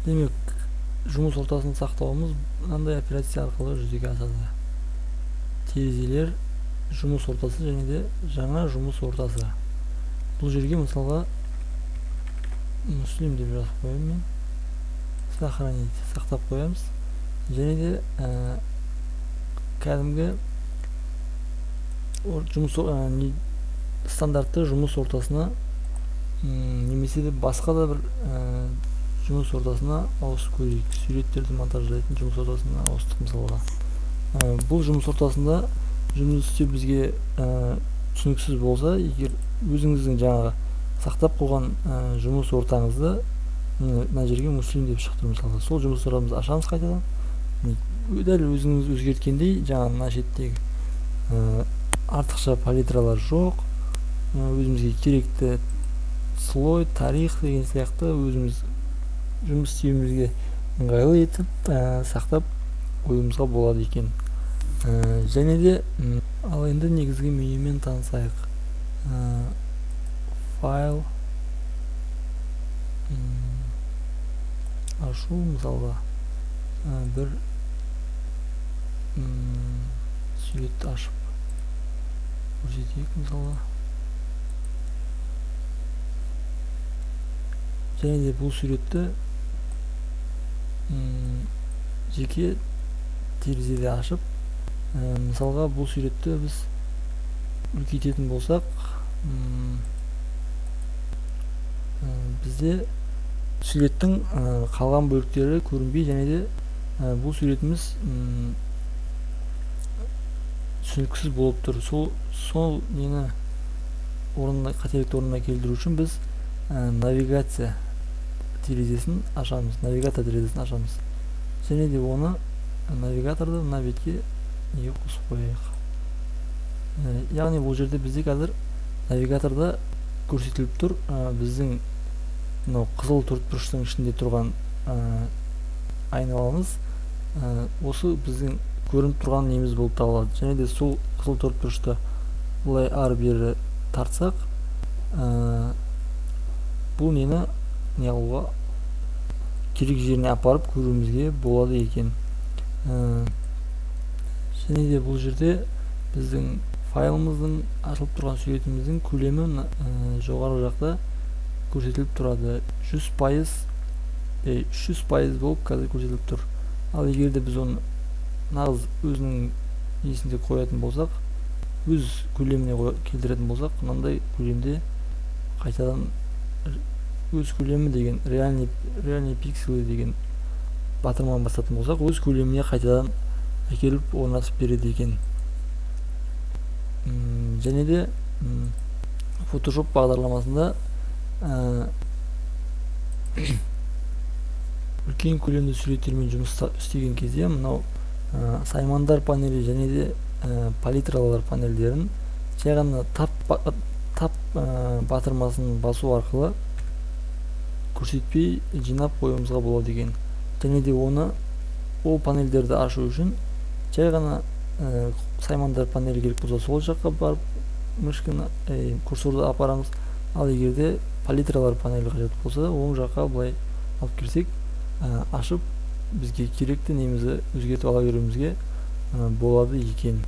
демек жұмыс ортасын сақтауымыз мынандай операция арқылы жүзеге асады. Терезелер жұмыс ортасы және де жаңа жұмыс ортасы. Бұл жерге мысалға Муслим деп жазып қоямын мен. Сохранить, сақтап қоямыз. Және де кәдімгі стандартты жұмыс ортасына немесе де басқа да бір жұмыс ортасына ауысып көрейік. Суреттерді монтаждайтын жұмыс ортасына ауыстық мысалға. Бұл жұмыс ортасында жұмыс істеу бізге түсініксіз болса, егер өзіңіздің жаңағы сақтап қойған жұмыс ортаңызды мына жерге Муслим деп шықты мысалға. Сол жұмыс ортамызды ашамыз қайтадан. Дәл өзіңіз өзгерткендей, жаңа мына шеттегі артықша палитралар жоқ, өзімізге керекті слой, тарих деген сияқты өзіміз жұмыс істеуімізге ыңғайлы етіп сақтап қоюымызға болады екен. Және де ал енді негізгі менюмен танысайық. Файл, ашу мысалға бір суретті ашып көрсетейік мысалға. Және де бұл суретті жеке терезеде ашып, мысалға бұл суретті біз үлкейтетін болсақ, бізде суреттің қалған бөліктері көрінбей, және де бұл суретіміз түсініксіз болып тұр. Сол нені қателікті орнына келтіру үшін біз навигация терезесін ашамыз, навигатор терезесін ашамыз. Және де оны навигаторды мына бетке қосып қояйық. Яғни бұл жерде бізде қазір навигаторда көрсетіліп тұр біздің қызыл төртбұрыштың ішінде тұрған айналамыз осы біздің көрініп тұрған неміз болып табылады. Және де сол қызыл төртбұрышты былай ары-бері тартсақ, бұл нені неғылуға керек жеріне апарып көруімізге болады екен. Және де бұл жерде біздің файлымыздың ашылып тұрған суретіміздің көлемі жоғары жақта көрсетіліп тұрады. 300% болып қазір көрсетіліп тұр. Ал егер де біз оны нағыз өзінің несінде қоятын болсақ, өз көлеміне келтіретін болсақ, мынандай көлемде қайтадан өз көлемі деген реальный пикселы деген батырманы басатын болсақ, өз көлеміне қайтадан әкеліп орнатып береді екен. Және де Photoshop бағдарламасында үлкен көлемді суреттермен жұмыс істеген кезде мынау саймандар панели және де палитралар панельдерін жай ғана тап батырмасын басу арқылы көрсетпей жинап қоюымызға болады екен. Және де ол панельдерді ашу үшін жай ғана саймандар панелі керек болса сол жаққа барып мышканы курсорды апарамыз. Ал егер де палитралар панелі қажет болса, оң жаққа былай алып келсек, ашып бізге керекті немізді өзгертіп ала беруімізге болады екен.